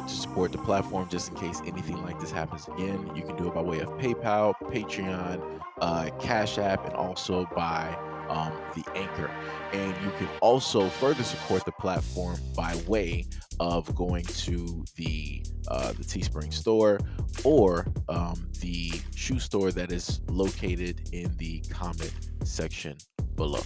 to support the platform just in case anything like this happens again, you can do it by way of PayPal, Patreon, Cash App, and also by the Anchor. And you can also further support the platform by way of going to the Teespring store or the shoe store that is located in the comment section below.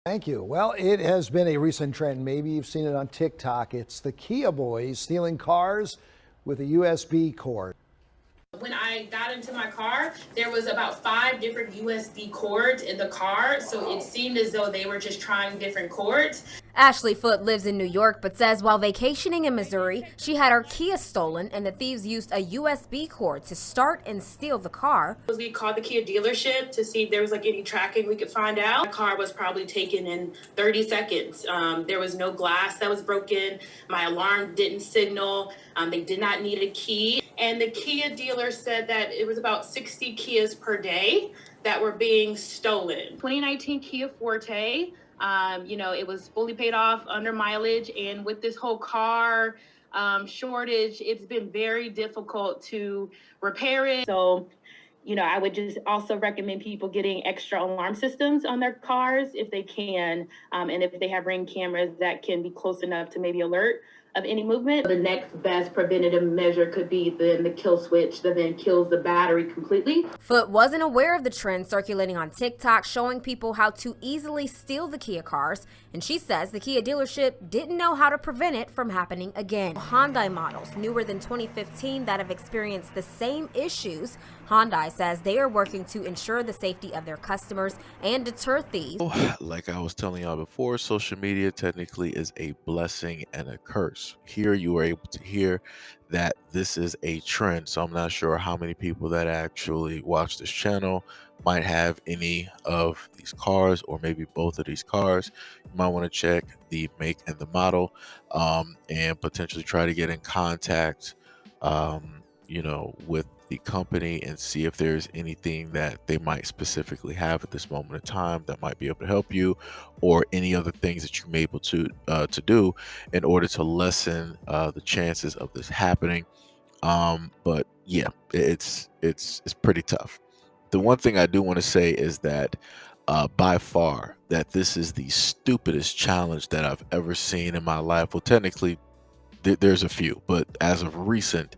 Thank you. Well, it has been a recent trend. Maybe you've seen it on TikTok. It's the Kia boys stealing cars with a USB cord. When I got into my car, there was about 5 different USB cords in the car, so it seemed as though they were just trying different cords. Ashley Foote lives in New York, but says while vacationing in Missouri, she had her Kia stolen and the thieves used a USB cord to start and steal the car. We called the Kia dealership to see if there was any tracking we could find out. The car was probably taken in 30 seconds. There was no glass that was broken. My alarm didn't signal. They did not need a key. And the Kia dealer said that it was about 60 Kias per day that were being stolen. 2019 Kia Forte. It was fully paid off, under mileage, and with this whole car shortage, it's been very difficult to repair it. So, I would just also recommend people getting extra alarm systems on their cars if they can, and if they have Ring cameras that can be close enough to maybe alert of any movement. The next best preventative measure could be then the kill switch that then kills the battery completely. Foote wasn't aware of the trend circulating on TikTok showing people how to easily steal the Kia cars, and she says the Kia dealership didn't know how to prevent it from happening again. Hyundai models newer than 2015 that have experienced the same issues. Hyundai says they are working to ensure the safety of their customers and deter thieves. Like I was telling y'all before, social media technically is a blessing and a curse. Here you are able to hear that this is a trend. So I'm not sure how many people that actually watch this channel might have any of these cars or maybe both of these cars. You might want to check the make and the model and potentially try to get in contact with the company and see if there's anything that they might specifically have at this moment in time that might be able to help you, or any other things that you may be able to do in order to lessen the chances of this happening. But yeah, it's pretty tough. The one thing I do want to say is that by far that this is the stupidest challenge that I've ever seen in my life. Well, technically there's a few, but as of recent,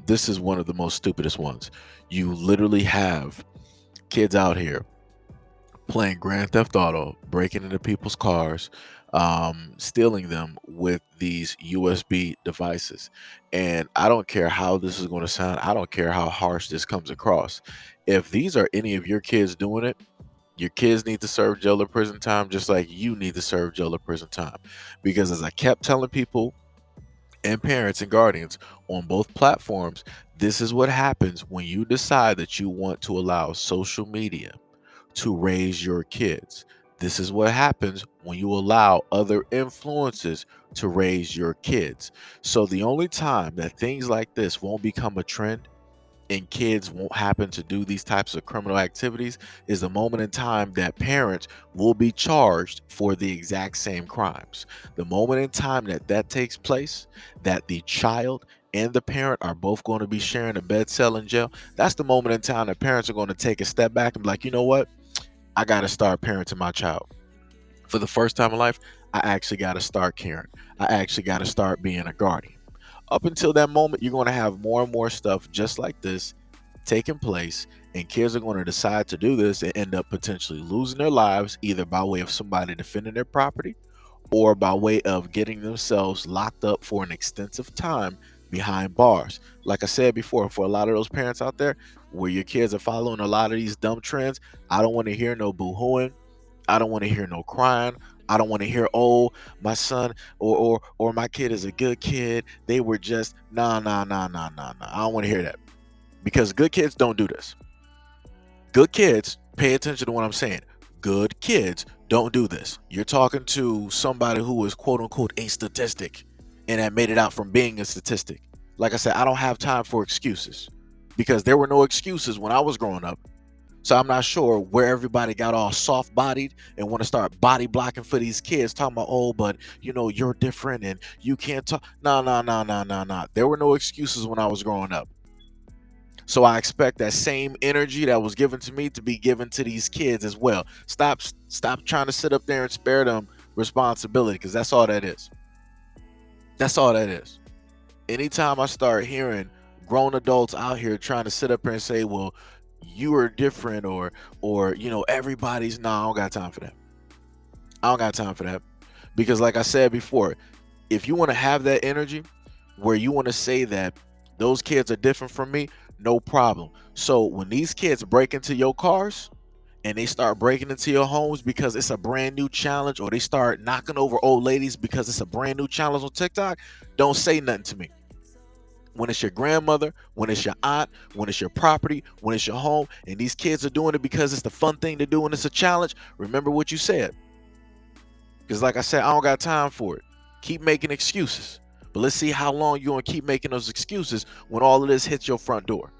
this is one of the most stupidest ones. You literally have kids out here playing Grand Theft Auto, breaking into people's cars, stealing them with these USB devices. And I don't care how this is going to sound. I don't care how harsh this comes across. If these are any of your kids doing it, your kids need to serve jail or prison time, just like you need to serve jail or prison time. Because as I kept telling people and parents and guardians on both platforms, this is what happens when you decide that you want to allow social media to raise your kids. This is what happens when you allow other influences to raise your kids. So the only time that things like this won't become a trend and kids won't happen to do these types of criminal activities is the moment in time that parents will be charged for the exact same crimes. The moment in time that that takes place, that the child and the parent are both going to be sharing a bed cell in jail, that's the moment in time that parents are going to take a step back and be like, you know what? I got to start parenting my child. For the first time in life, I actually got to start caring. I actually got to start being a guardian. Up until that moment, you're going to have more and more stuff just like this taking place, and kids are going to decide to do this and end up potentially losing their lives, either by way of somebody defending their property or by way of getting themselves locked up for an extensive time behind bars. Like I said before, for a lot of those parents out there where your kids are following a lot of these dumb trends, I don't want to hear no boo-hooing. I don't want to hear no crying. I don't want to hear, oh, my son or my kid is a good kid. They were just nah. I don't want to hear that, because good kids don't do this. Good kids, pay attention to what I'm saying. Good kids don't do this. You're talking to somebody who is quote unquote a statistic and that made it out from being a statistic. Like I said, I don't have time for excuses, because there were no excuses when I was growing up. So I'm not sure where everybody got all soft bodied and want to start body blocking for these kids, talking about, oh, but you know, you're different and you can't talk. No, no, no, no, no, no. There were no excuses when I was growing up. So I expect that same energy that was given to me to be given to these kids as well. Stop trying to sit up there and spare them responsibility, because that's all that is. That's all that is. Anytime I start hearing grown adults out here trying to sit up here and say, well, you are different, or you know, everybody's, no, I don't got time for that. I don't got time for that. Because like I said before, if you want to have that energy where you want to say that those kids are different from me, no problem. So when these kids break into your cars and they start breaking into your homes because it's a brand new challenge, or they start knocking over old ladies because it's a brand new challenge on TikTok, don't say nothing to me. When it's your grandmother, when it's your aunt, when it's your property, when it's your home, and these kids are doing it because it's the fun thing to do and it's a challenge, remember what you said. Because like I said, I don't got time for it. Keep making excuses. But let's see how long you're going to keep making those excuses when all of this hits your front door.